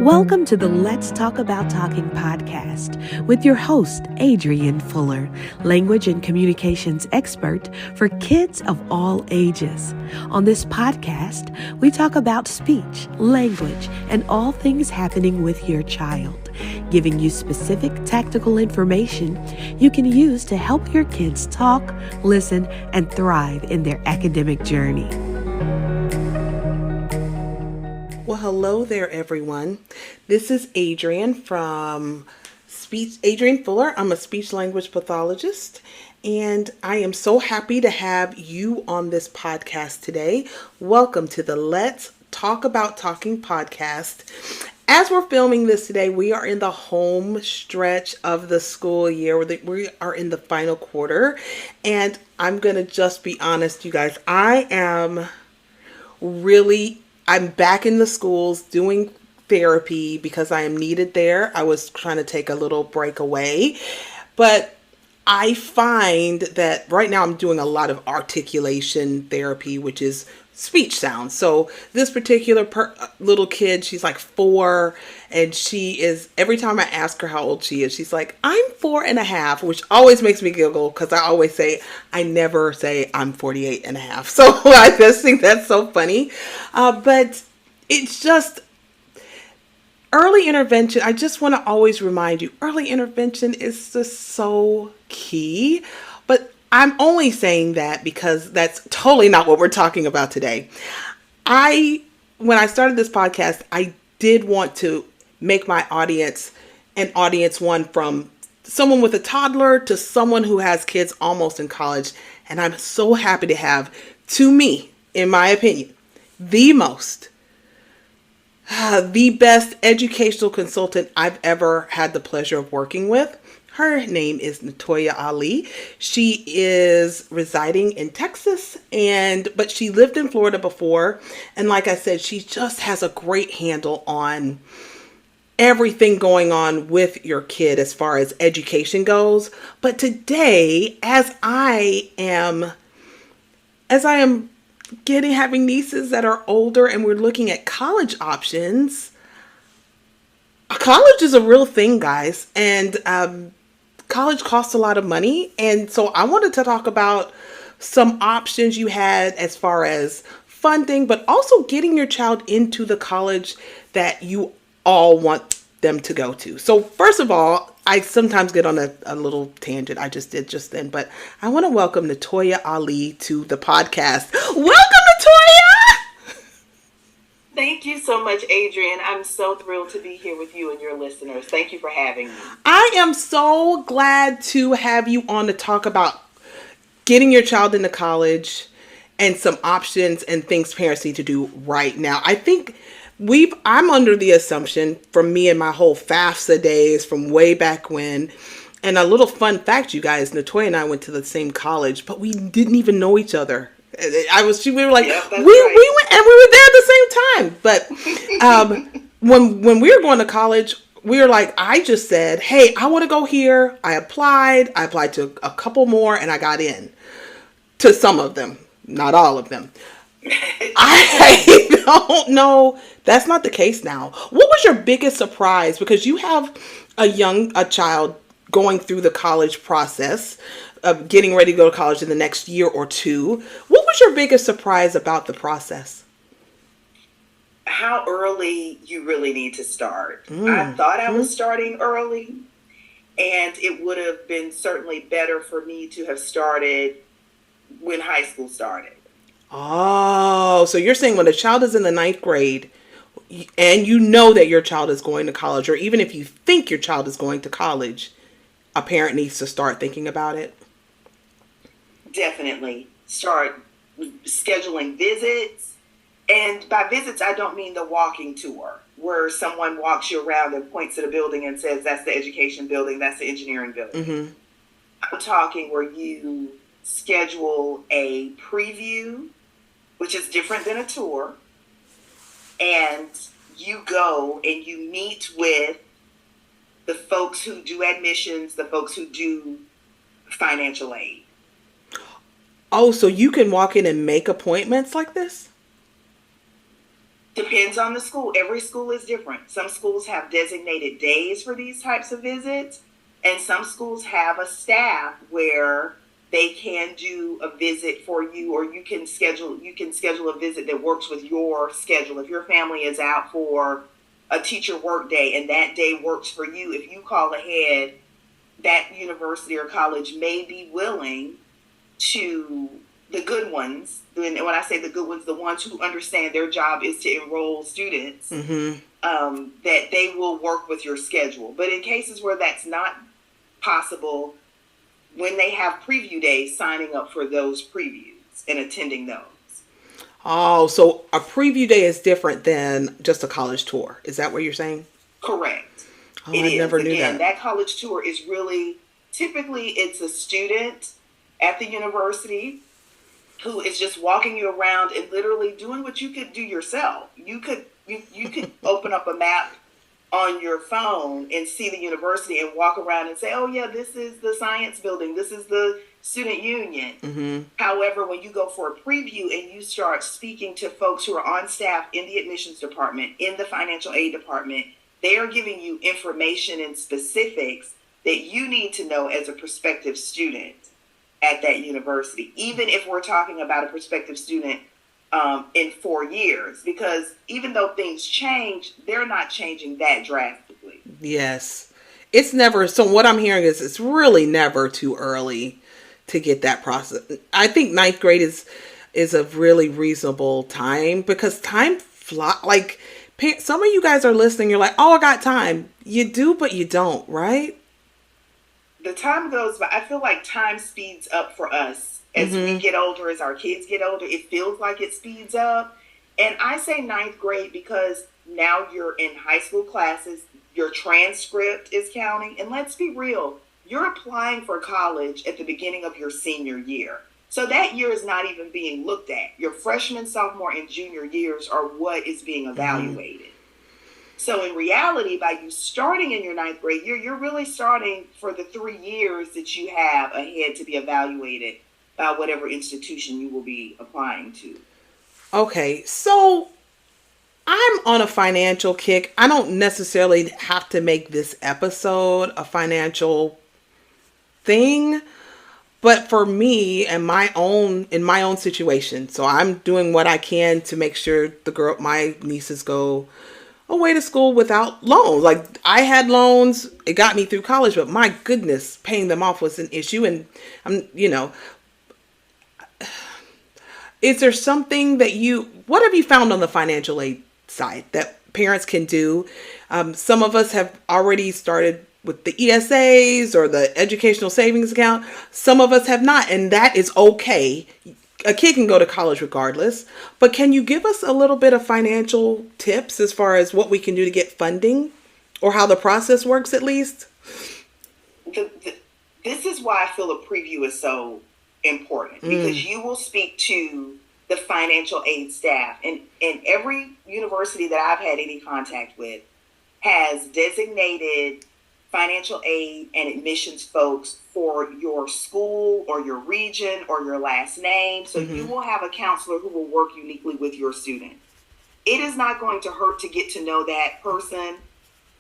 Welcome to the Let's Talk About Talking podcast with your host, Adrienne Fuller, language and communications expert for kids of all ages. On this podcast, we talk about speech, language, and all things happening with your child, giving you specific tactical information you can use to help your kids talk, listen, and thrive in their academic journey. Well, hello there, everyone. This is Adrienne from Adrienne Fuller. I'm a speech language pathologist, and I am so happy to have you on this podcast today. Welcome to the Let's Talk About Talking podcast. As we're filming this today, we are in the home stretch of the school year. We are in the final quarter, and I'm going to just be honest, you guys. I'm back in the schools doing therapy because I am needed there. I was trying to take a little break away, but I find that right now I'm doing a lot of articulation therapy, which is speech sounds. So this particular little kid, she's like 4, and she is, every time I ask her how old she is, she's like, I'm 4.5, which always makes me giggle because I always say, I never say I'm 48.5. So I just think that's so funny. But it's just early intervention. I just want to always remind you, early intervention is just so key. But I'm only saying that because that's totally not what we're talking about today. When I started this podcast, I did want to make my audience an audience one from someone with a toddler to someone who has kids almost in college. And I'm so happy to have, to me, in my opinion, the best educational consultant I've ever had the pleasure of working with. Her name is Natoya Alee. She is residing in Texas, but she lived in Florida before. And like I said, she just has a great handle on everything going on with your kid as far as education goes. But today, as I am having nieces that are older and we're looking at college options, college is a real thing, guys. And college costs a lot of money. And so I wanted to talk about some options you had as far as funding, but also getting your child into the college that you all want them to go to. So first of all, I sometimes get on a little tangent. I just did just then, but I want to welcome Natoya Alee to the podcast. Welcome, Natoya! Thank you so much, Adrienne. I'm so thrilled to be here with you and your listeners. Thank you for having me. I am so glad to have you on to talk about getting your child into college and some options and things parents need to do right now. I think I'm under the assumption, from me and my whole FAFSA days from way back when, and a little fun fact, you guys, Natoya and I went to the same college, but we didn't even know each other. We were like, yep, we went and we were there at the same time. But when we were going to college, we were like, I just said, hey, I want to go here. I applied to a couple more, and I got in to some of them, not all of them. I don't know. That's not the case now. What was your biggest surprise? Because you have a child going through the college process, getting ready to go to college in the next year or two. What was your biggest surprise about the process? How early you really need to start. I thought I was starting early, and it would have been certainly better for me to have started when high school started. Oh, so you're saying when a child is in the 9th grade and you know that your child is going to college, or even if you think your child is going to college, a parent needs to start thinking about it? Definitely. Start scheduling visits. And by visits, I don't mean the walking tour where someone walks you around and points at a building and says, that's the education building, that's the engineering building. Mm-hmm. I'm talking where you schedule a preview, which is different than a tour, and you go and you meet with the folks who do admissions, the folks who do financial aid. Oh, so you can walk in and make appointments like this? Depends on the school. Every school is different. Some schools have designated days for these types of visits, and some schools have a staff where they can do a visit for you, or you can schedule a visit that works with your schedule. If your family is out for a teacher work day and that day works for you, if you call ahead, that university or college may be willing to, the good ones, and when I say the good ones, the ones who understand their job is to enroll students, that they will work with your schedule. But in cases where that's not possible, when they have preview days, signing up for those previews and attending those. Oh, so a preview day is different than just a college tour. Is that what you're saying? Correct. Oh, I never knew that. That college tour is really, typically it's a student at the university who is just walking you around and literally doing what you could do yourself. You could open up a map on your phone and see the university and walk around and say, oh yeah, this is the science building, this is the student union. However, when you go for a preview and you start speaking to folks who are on staff in the admissions department, in the financial aid department, they are giving you information and specifics that you need to know as a prospective student at that university, even if we're talking about a prospective student in 4 years, because even though things change, they're not changing that drastically. Yes. It's never, so what I'm hearing is it's really never too early to get that process. I think ninth grade is a really reasonable time, because time like some of you guys are listening, you're like, oh, I got time. You do, but you don't, right? The time goes by. I feel like time speeds up for us as we get older, as our kids get older. It feels like it speeds up. And I say ninth grade because now you're in high school classes, your transcript is counting. And let's be real, you're applying for college at the beginning of your senior year. So that year is not even being looked at. Your freshman, sophomore, and junior years are what is being evaluated. So in reality, by you starting in your ninth grade year, you're really starting for the 3 years that you have ahead to be evaluated by whatever institution you will be applying to. Okay, so I'm on a financial kick. I don't necessarily have to make this episode a financial thing, but for me and in my own situation, so I'm doing what I can to make sure my nieces go away to school without loans. Like, I had loans, it got me through college, but my goodness, paying them off was an issue. And is there something what have you found on the financial aid side that parents can do? Some of us have already started with the ESAs or the educational savings account. Some of us have not, and that is okay. A kid can go to college regardless, but can you give us a little bit of financial tips as far as what we can do to get funding, or how the process works at least? This is why I feel a preview is so important, because you will speak to the financial aid staff, and every university that I've had any contact with has designated financial aid and admissions folks for your school or your region or your last name. So you will have a counselor who will work uniquely with your student. It is not going to hurt to get to know that person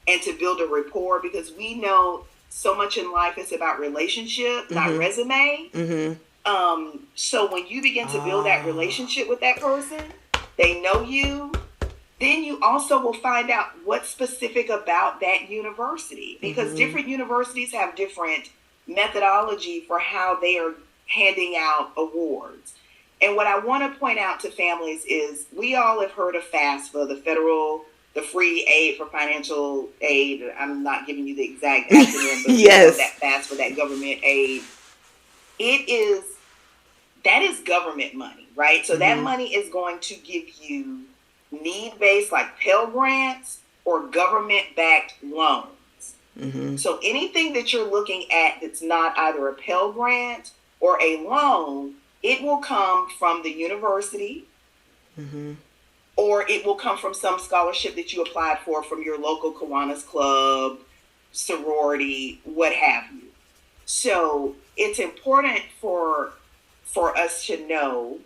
and to build a rapport, because we know so much in life is about relationship, not resume. So when you begin to build that relationship with that person, they know you, then you also will find out what's specific about that university, because different universities have different methodology for how they are handing out awards. And what I want to point out to families is, we all have heard of FAFSA, the free aid for financial aid. I'm not giving you the exact acronym, but yes, that FAFSA, that government aid. That is government money, right? So that money is going to give you need-based, like Pell Grants or government-backed loans. So anything that you're looking at that's not either a Pell Grant or a loan, it will come from the university, or it will come from some scholarship that you applied for from your local Kiwanis Club, sorority, what have you. So it's important for us to know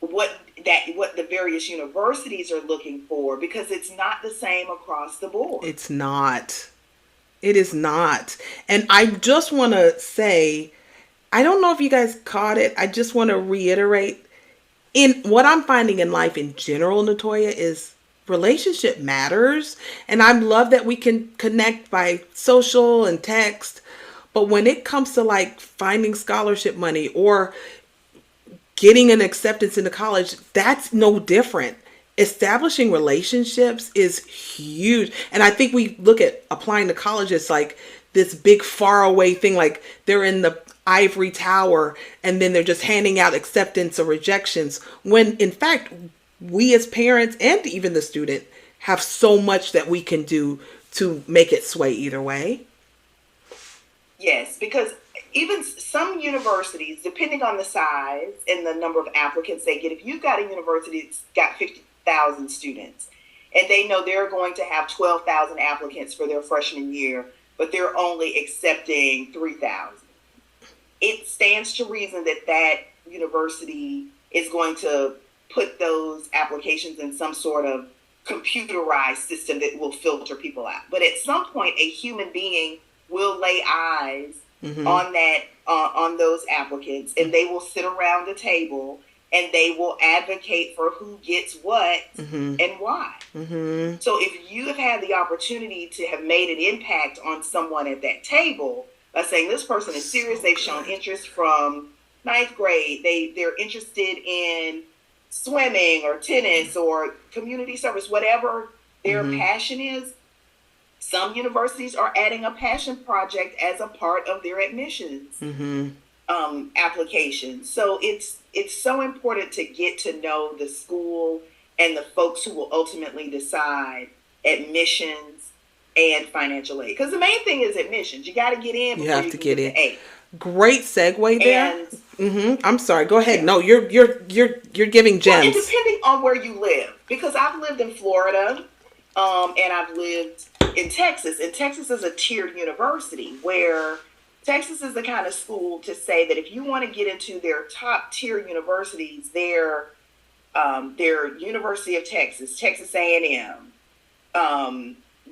what the various universities are looking for, because it's not the same across the board. It's not. It is not. And I just want to say, I don't know if you guys caught it. I just want to reiterate, in what I'm finding in life in general, Natoya, is relationship matters. And I love that we can connect by social and text. But when it comes to like finding scholarship money or getting an acceptance into college, that's no different. Establishing relationships is huge. And I think we look at applying to college as like this big far away thing, like they're in the ivory tower and then they're just handing out acceptance or rejections, when in fact we as parents and even the student have so much that we can do to make it sway either way. Yes, because even some universities, depending on the size and the number of applicants they get, if you've got a university that's got 50,000 students and they know they're going to have 12,000 applicants for their freshman year, but they're only accepting 3,000, it stands to reason that that university is going to put those applications in some sort of computerized system that will filter people out. But at some point, a human being will lay eyes on that, on those applicants, and they will sit around the table and they will advocate for who gets what and why. So if you have had the opportunity to have made an impact on someone at that table by saying this person is serious, they've shown interest from ninth grade, they're interested in swimming or tennis or community service, whatever their passion is. Some universities are adding a passion project as a part of their admissions application. So it's so important to get to know the school and the folks who will ultimately decide admissions and financial aid. Because the main thing is admissions. You got to get in before you have to get in. Aid. Great segue there. I'm sorry. Go ahead. No, you're giving gems. Well, and depending on where you live, because I've lived in Florida, and I've lived in Texas. And Texas is a tiered university where Texas is the kind of school to say that if you want to get into their top tier universities, their University of Texas, Texas A&M,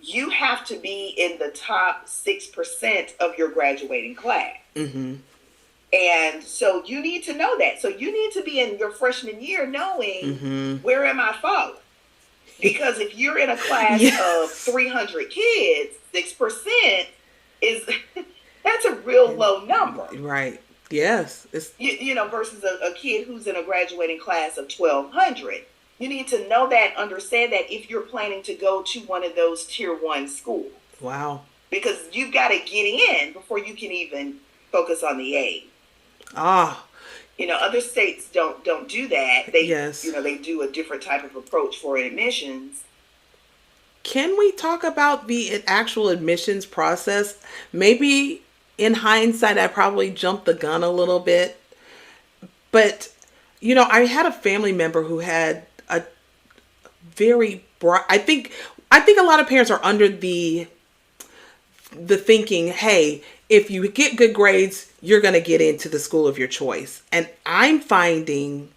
you have to be in the top 6% of your graduating class. And so you need to know that. So you need to be in your freshman year knowing where am I falling? Because if you're in a class of 300 kids, 6% is that's a real low number. Right. Yes. It's versus a kid who's in a graduating class of 1,200. You need to know that, understand that if you're planning to go to one of those tier 1 schools. Wow. Because you've got to get in before you can even focus on the aid. Other states don't do that. They they do a different type of approach for admissions. Can we talk about the actual admissions process? Maybe in hindsight, I probably jumped the gun a little bit. But, I had a family member who had a very bright, I think a lot of parents are under the thinking, hey, if you get good grades, you're going to get into the school of your choice. And I'm finding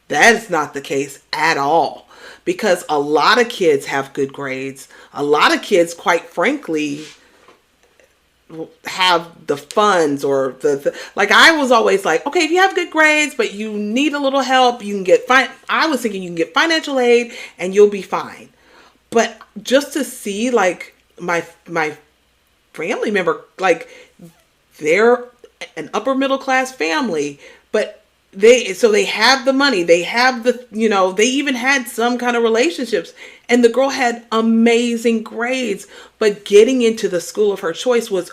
that is not the case at all, because a lot of kids have good grades. A lot of kids, quite frankly, have the funds or like I was always like, okay, if you have good grades, but you need a little help, you can get I was thinking you can get financial aid and you'll be fine. But just to see like my family member, like they're an upper middle class family, but they have the money, they have the, they even had some kind of relationships, and the girl had amazing grades, but getting into the school of her choice was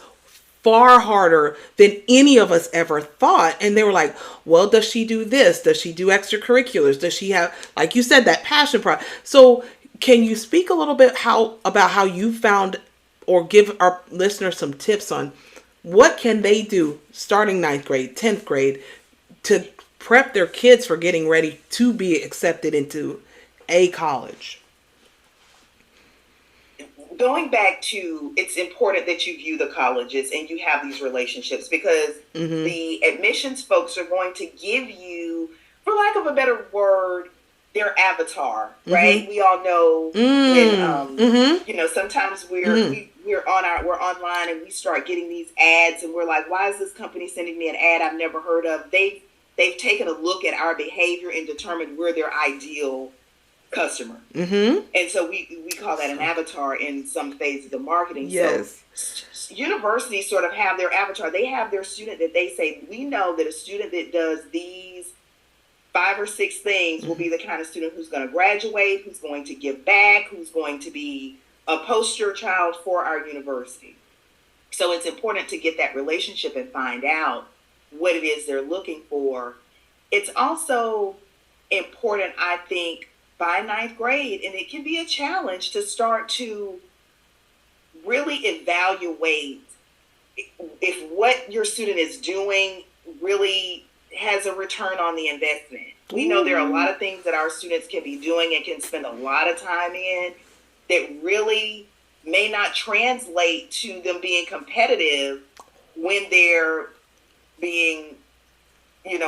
far harder than any of us ever thought. And they were like, well, does she do this? Does she do extracurriculars? Does she have, like you said, that passion project? So can you speak a little bit about how you found, or give our listeners some tips on what can they do starting 9th grade, 10th grade to prep their kids for getting ready to be accepted into a college? Going back to, it's important that you view the colleges and you have these relationships, because the admissions folks are going to give you, for lack of a better word, their avatar, right? We all know when sometimes we're online and we start getting these ads and we're like, why is this company sending me an ad I've never heard of? They've taken a look at our behavior and determined we're their ideal customer. And so we call that an avatar in some phases of marketing. Yes. So universities sort of have their avatar. They have their student that they say, we know that a student that does these 5 or 6 things will be the kind of student who's going to graduate, who's going to give back, who's going to be a poster child for our university. So it's important to get that relationship and find out what it is they're looking for. It's also important, I think, by 9th grade, and it can be a challenge to start to really evaluate if what your student is doing really has a return on the investment. We know there are a lot of things that our students can be doing and can spend a lot of time in that really may not translate to them being competitive when they're being,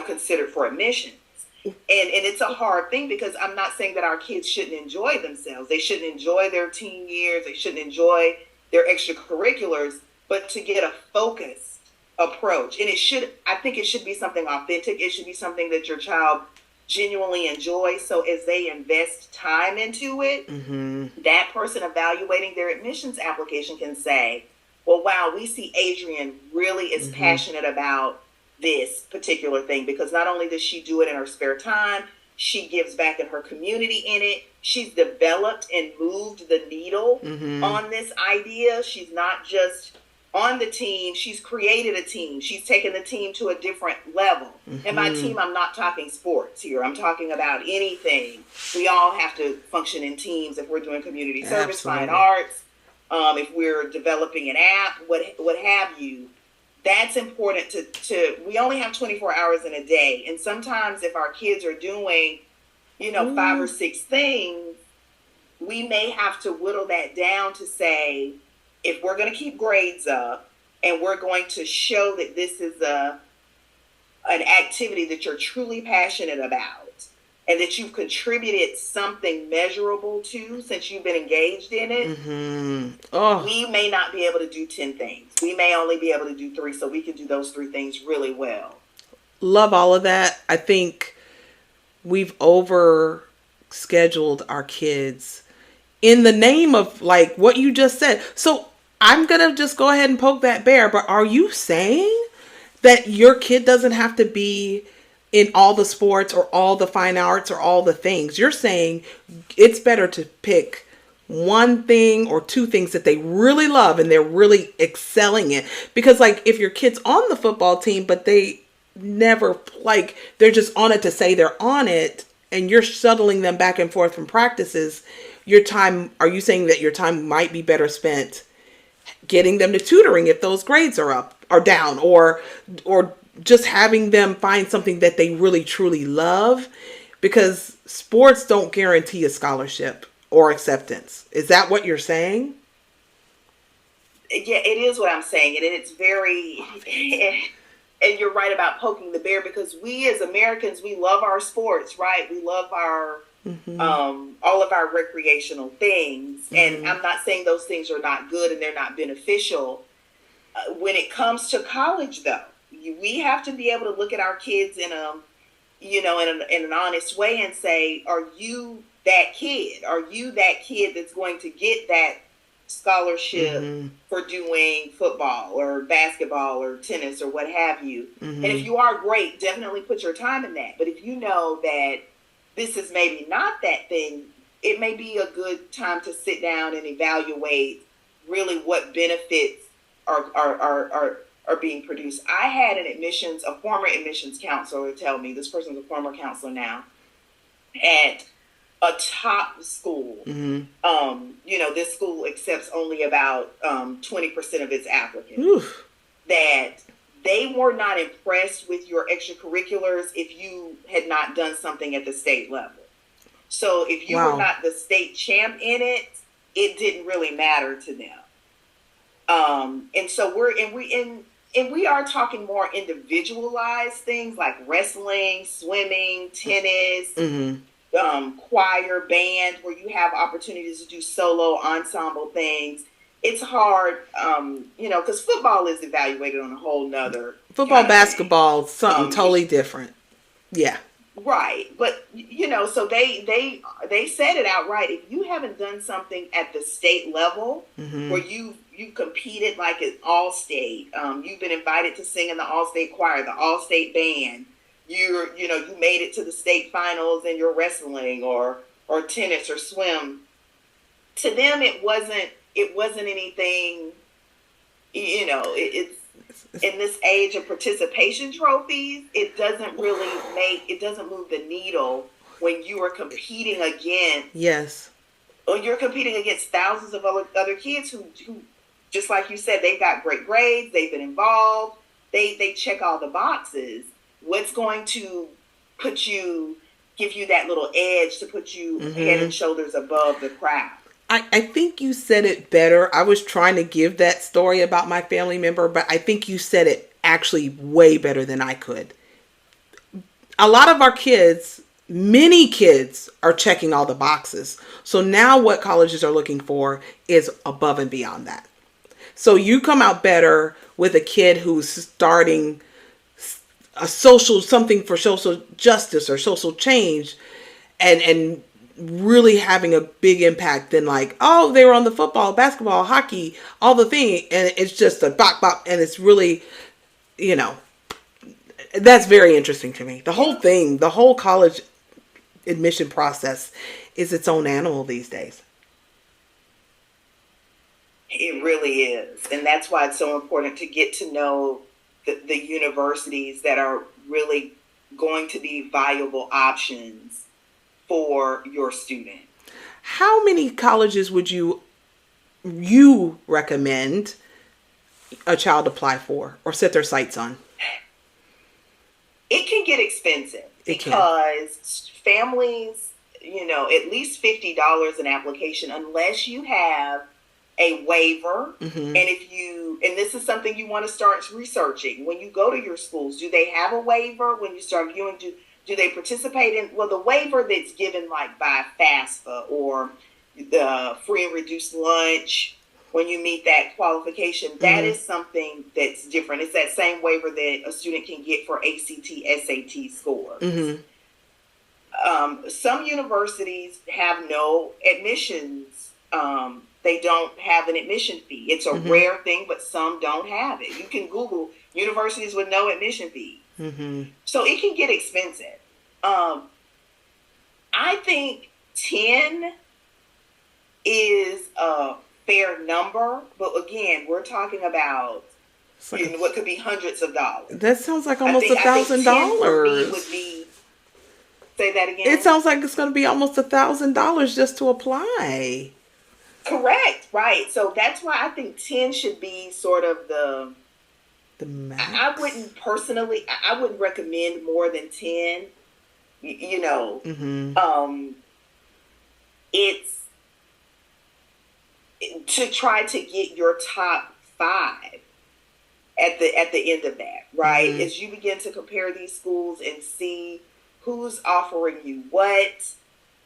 considered for admissions. And it's a hard thing because I'm not saying that our kids shouldn't enjoy themselves. They shouldn't enjoy their teen years. They shouldn't enjoy their extracurriculars, but to get a focused approach. And I think it should be something authentic. It should be something that your child genuinely enjoys. So as they invest time into it, that person evaluating their admissions application can say, well, wow, we see Adrian really is passionate about this particular thing, because not only does she do it in her spare time, she gives back in her community in it. She's developed and moved the needle on this idea. She's not just on the team, she's created a team. She's taken the team to a different level. And by team, I'm not talking sports here. I'm talking about anything. We all have to function in teams if we're doing community service, fine arts, if we're developing an app, what have you. That's important to we only have 24 hours in a day. And sometimes if our kids are doing, 5 or 6 things, we may have to whittle that down to say, if we're going to keep grades up and we're going to show that this is an activity that you're truly passionate about and that you've contributed something measurable to since you've been engaged in it, we may not be able to do 10 things. We may only be able to do 3, so we can do those 3 things really well. Love all of that. I think we've over scheduled our kids in the name of like what you just said. So I'm going to just go ahead and poke that bear, but are you saying that your kid doesn't have to be in all the sports or all the fine arts or all the things? You're saying it's better to pick one thing or 2 things that they really love and they're really excelling in. Because like if your kid's on the football team, but they never they're just on it to say they're on it, and you're shuttling them back and forth from practices, are you saying that your time might be better spent getting them to tutoring if those grades are up or down, or just having them find something that they really truly love? Because sports don't guarantee a scholarship or acceptance. Is that what you're saying? Yeah, it is what I'm saying. And it's very, and you're right about poking the bear, because we as Americans, we love our sports, right? We love our, all of our recreational things. And I'm not saying those things are not good and they're not beneficial. When it comes to college, though, we have to be able to look at our kids in an honest way and say, are you that kid? Are you that kid that's going to get that scholarship for doing football or basketball or tennis or what have you? And if you are, great, definitely put your time in that. But if you know that this is maybe not that thing, it may be a good time to sit down and evaluate really what benefits are being produced. I had a former admissions counselor tell me, this person's a former counselor now, at a top school. This school accepts only about 20% of its applicants. That they were not impressed with your extracurriculars if you had not done something at the state level. So if you were not the state champ in it, it didn't really matter to them. And so we are talking more individualized things like wrestling, swimming, tennis, choir, band, where you have opportunities to do solo ensemble things. It's hard, because football is evaluated on a whole nother Football, kind of thing. basketball, something totally different. Yeah. Right, but so they said it outright. If you haven't done something at the state level where you competed like an all state, you've been invited to sing in the all state choir, the all state band, you made it to the state finals in your wrestling or tennis or swim. To them, it wasn't anything. It's in this age of participation trophies, it doesn't move the needle when you are competing against. Yes. When you're competing against thousands of other kids who, just like you said, they've got great grades, they've been involved, they check all the boxes. What's going to give you that little edge to put you head and shoulders above the crowd? I think you said it better. I was trying to give that story about my family member, but I think you said it actually way better than I could. A lot of our kids, many kids, are checking all the boxes. So now what colleges are looking for is above and beyond that. So you come out better with a kid who's starting something for social justice or social change and really having a big impact than like, oh, they were on the football, basketball, hockey, all the thing. And it's just a bop, bop. And it's really, that's very interesting to me. The whole college admission process is its own animal these days. It really is. And that's why it's so important to get to know the universities that are really going to be viable options for your student. How many colleges would you recommend a child apply for or set their sights on? It can get expensive because families, at least $50 an application unless you have a waiver. And this is something you want to start researching. When you go to your schools, do they have a waiver? When you start viewing, do they participate in, the waiver that's given like by FAFSA or the free and reduced lunch, when you meet that qualification, that is something that's different. It's that same waiver that a student can get for ACT, SAT scores. Some universities have no admissions. They don't have an admission fee. It's a rare thing, but some don't have it. You can Google universities with no admission fee. So it can get expensive. I think 10 is a fair number, but again, we're talking about what could be hundreds of dollars. That sounds like almost $1,000. Would be. Say that again. It sounds like it's going to be almost $1,000 just to apply. Correct, right? So that's why I think 10 should be sort of the max. I wouldn't recommend more than 10. It's to try to get your top 5 at the end of that, right? As you begin to compare these schools and see who's offering you what.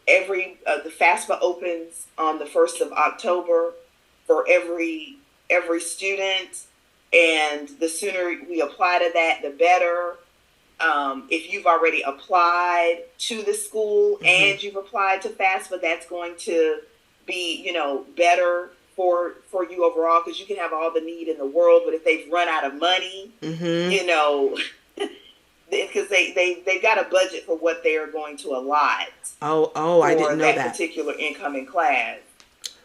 The FAFSA opens on the 1st of October for every student, and the sooner we apply to that, the better. If you've already applied to the school and you've applied to FAFSA, that's going to be, better for you overall, because you can have all the need in the world, but if they've run out of money, because they've got a budget for what they are going to allot. Oh, I didn't know that. For that particular incoming class.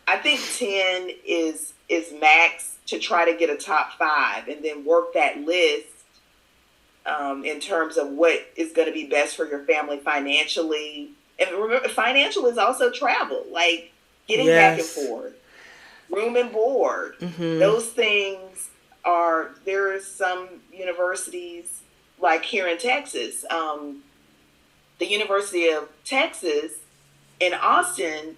I think 10 is max to try to get a top 5 and then work that list in terms of what is going to be best for your family financially. And remember, financial is also travel, like getting back and forth, room and board. Those things there are some universities, like here in Texas, the University of Texas in Austin,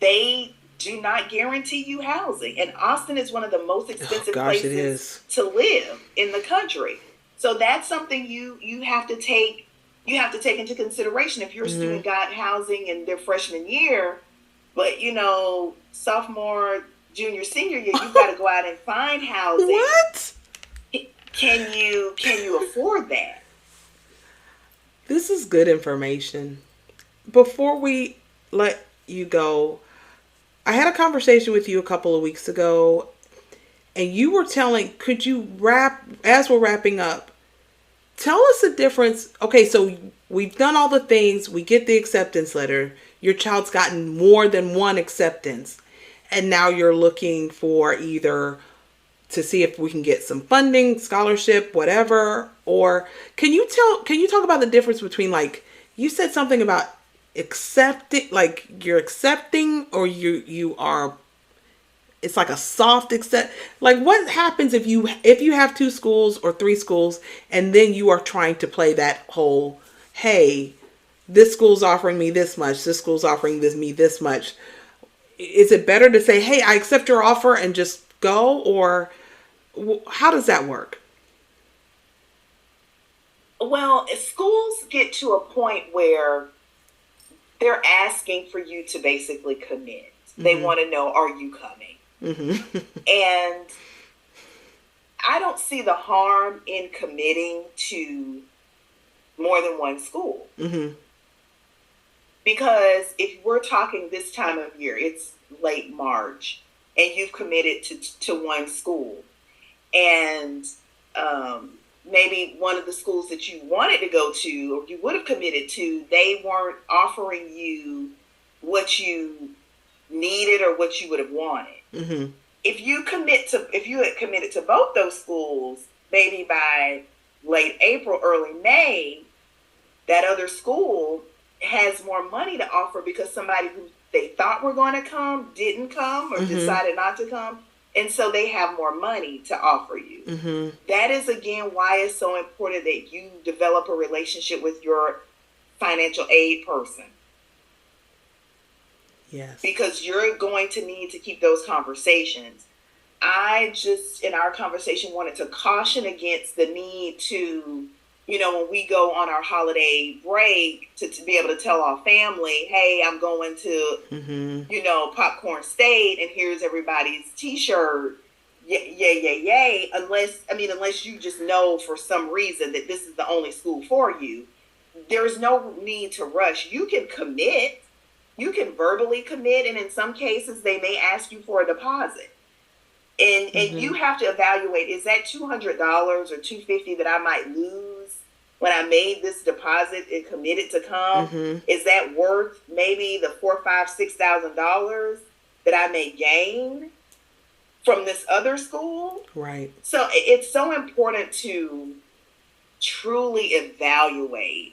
they do not guarantee you housing. And Austin is one of the most expensive places to live in the country. So that's something you have to take you have to take into consideration if your Mm-hmm. student got housing in their freshman year, but sophomore, junior, senior year, you've got to go out and find housing. What? Can you afford that? This is good information. Before we let you go, I had a conversation with you a couple of weeks ago, and you were could you as we're wrapping up, tell us the difference. Okay, so we've done all the things, we get the acceptance letter, your child's gotten more than one acceptance, and now you're looking for either to see if we can get some funding, scholarship, whatever, or can you talk about the difference between, like, you said something about accepting, like you're accepting, or you are, it's like a soft accept. Like, what happens if you have two schools or three schools, and then you are trying to play that whole, hey, this school's offering me this much, this school's offering me this much. Is it better to say, hey, I accept your offer and just go, or how does that work? Well, if schools get to a point where they're asking for you to basically commit. They want to know, are you coming? And I don't see the harm in committing to more than one school. Because if we're talking this time of year, it's late March, and you've committed to one school, and maybe one of the schools that you wanted to go to, or you would have committed to, they weren't offering you what you needed or what you would have wanted. If you had committed to both those schools, maybe by late April, early May, that other school has more money to offer because somebody who they thought were going to come didn't come, or decided not to come. And so they have more money to offer you. That is, again, why it's so important that you develop a relationship with your financial aid person. Yes. Because you're going to need to keep those conversations. I just, in our conversation, wanted to caution against the need to, when we go on our holiday break, to be able to tell our family, hey, I'm going to, Popcorn State, and here's everybody's t-shirt. Yay. Unless you just know for some reason that this is the only school for you, there's no need to rush. You can commit. You can verbally commit, and in some cases, they may ask you for a deposit. And you have to evaluate, is that $200 or $250 that I might lose when I made this deposit and committed to come? Is that worth maybe the $4,000, $5,000, $6,000 that I may gain from this other school? Right. So it's so important to truly evaluate.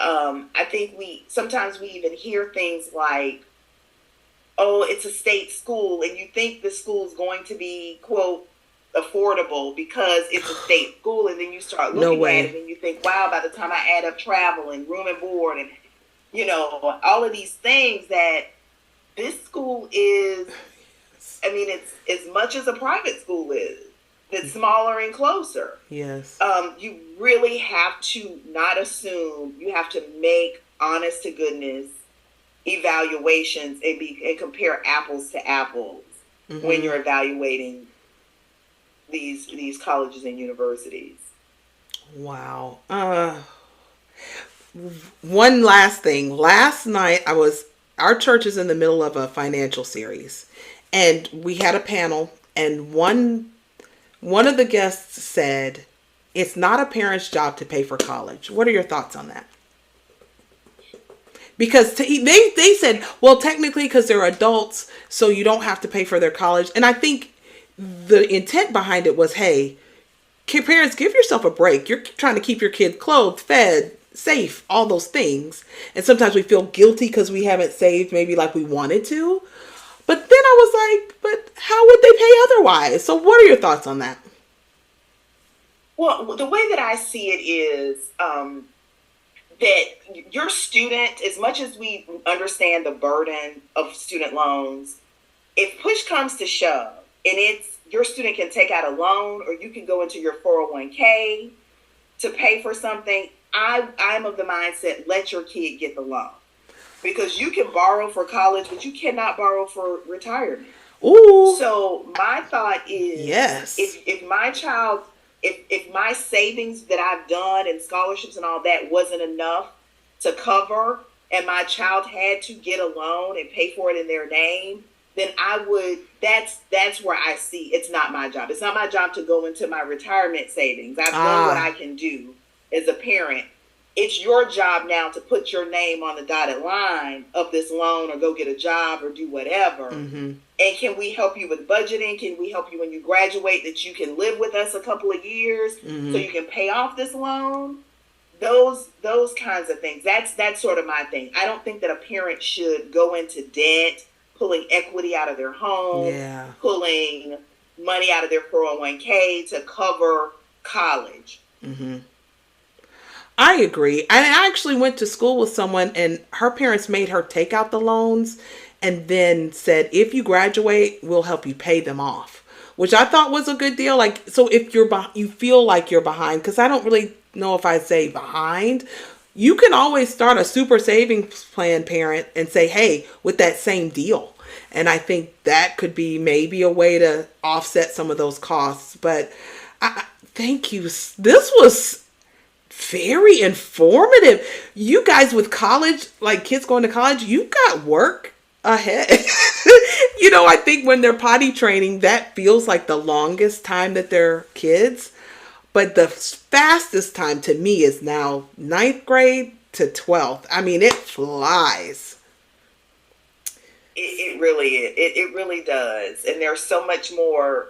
I think sometimes we even hear things like, oh, it's a state school, and you think the school is going to be, quote, affordable because it's a state school, and then you start looking at it and you think, wow, by the time I add up travel and room and board and, all of these things, that this school is, it's as much as a private school is. That's smaller and closer. Yes. You really have to not assume. You have to make honest to goodness evaluations and compare apples to apples when you're evaluating these colleges and universities. Wow. One last thing. Last night our church is in the middle of a financial series, and we had a panel, and one of the guests said, it's not a parent's job to pay for college. What are your thoughts on that? Because they said, well, technically, because they're adults, so you don't have to pay for their college. And I think the intent behind it was, hey, parents, give yourself a break. You're trying to keep your kid clothed, fed, safe, all those things. And sometimes we feel guilty because we haven't saved maybe like we wanted to. But then I was like, but how would they pay otherwise? So what are your thoughts on that? Well, the way that I see it is that your student, as much as we understand the burden of student loans, if push comes to shove, and your student can take out a loan, or you can go into your 401k to pay for something, I'm of the mindset, let your kid get the loan. Because you can borrow for college, but you cannot borrow for retirement. Ooh. So my thought is, Yes. if my child, if my savings that I've done and scholarships and all that wasn't enough to cover, and my child had to get a loan and pay for it in their name, then I would. That's where I see it's not my job. It's not my job to go into my retirement savings. I've done what I can do as a parent. It's your job now to put your name on the dotted line of this loan, or go get a job, or do whatever. Mm-hmm. And can we help you with budgeting? Can we help you when you graduate, that you can live with us a couple of years so you can pay off this loan? Those kinds of things. That's sort of my thing. I don't think that a parent should go into debt, pulling equity out of their home, pulling money out of their 401k to cover college. Mm-hmm. I agree. I actually went to school with someone, and her parents made her take out the loans and then said, if you graduate, we'll help you pay them off, which I thought was a good deal. Like, so if you feel like you're behind, because I don't really know if I say behind, you can always start a super savings plan, parent, and say, hey, with that same deal. And I think that could be maybe a way to offset some of those costs. But thank you. This was very informative. You guys with college, like kids going to college, you got work ahead. I think when they're potty training, that feels like the longest time that they're kids. But the fastest time to me is now 9th grade to 12th. I mean, it flies. It really is. It really does. And there's so much more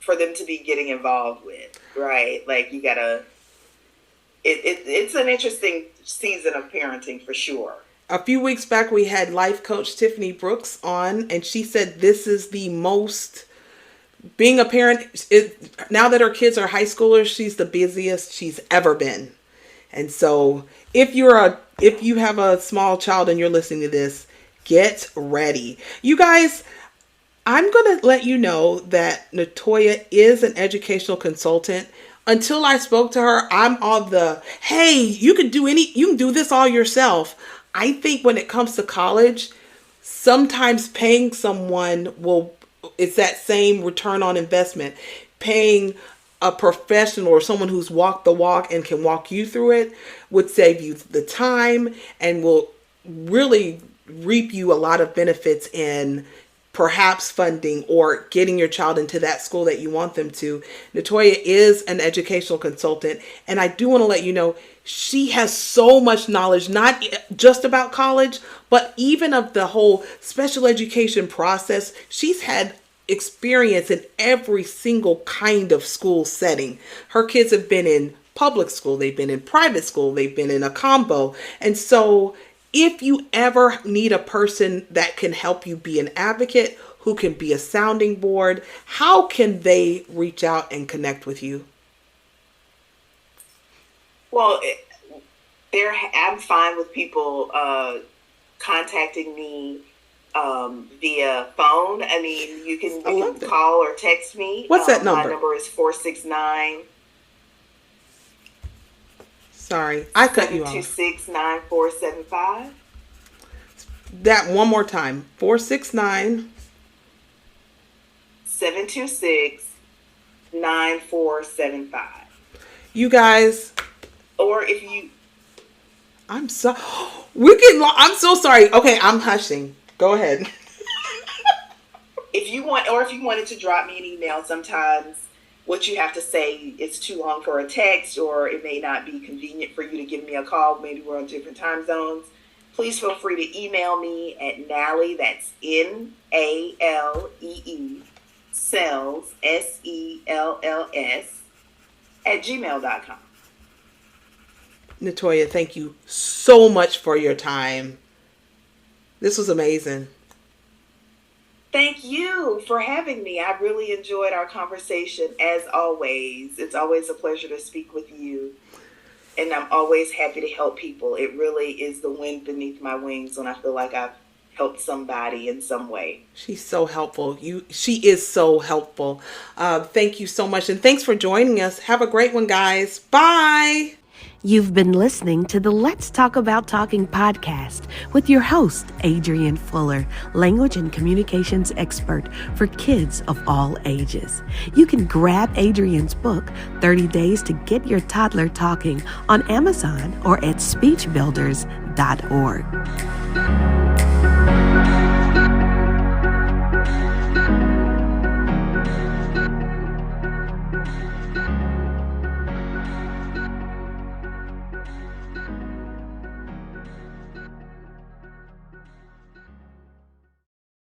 for them to be getting involved with, right? Like you gotta, it's an interesting season of parenting for sure. A few weeks back, we had life coach Tiffany Brooks on, and she said this is the most, being a parent, now that her kids are high schoolers, she's the busiest she's ever been. And so if you have a small child and you're listening to this, get ready. You guys, I'm going to let you know that Natoya is an educational consultant. Until I spoke to her, I'm on the, hey, you can do this all yourself. I think when it comes to college, sometimes paying someone it's that same return on investment. Paying a professional or someone who's walked the walk and can walk you through it would save you the time and will really reap you a lot of benefits in perhaps funding or getting your child into that school that you want them to. Natoya is an educational consultant, and I do want to let you know she has so much knowledge, not just about college, but even of the whole special education process. She's had experience in every single kind of school setting. Her kids have been in public school, they've been in private school, they've been in a combo. And so if you ever need a person that can help you be an advocate, who can be a sounding board, how can they reach out and connect with you? Well, I'm fine with people contacting me via phone. I mean, you can call or text me. What's that number? My number is 469. Sorry, I cut you off. 726-9475. That one more time. 469. 726-9475. You guys. Or if you. I'm so sorry. Okay, I'm hushing. Go ahead. If you wanted to drop me an email, sometimes what you have to say is too long for a text, or it may not be convenient for you to give me a call. Maybe we're on different time zones. Please feel free to email me at Nalee, that's Nalee, sells, SELLS, @gmail.com. Natoya, thank you so much for your time. This was amazing. Thank you for having me. I really enjoyed our conversation, as always. It's always a pleasure to speak with you. And I'm always happy to help people. It really is the wind beneath my wings when I feel like I've helped somebody in some way. She's so helpful. She is so helpful. Thank you so much. And thanks for joining us. Have a great one, guys. Bye. You've been listening to the Let's Talk About Talking podcast with your host, Adrienne Fuller, language and communications expert for kids of all ages. You can grab Adrienne's book, 30 Days to Get Your Toddler Talking, on Amazon or at speechbuilders.org.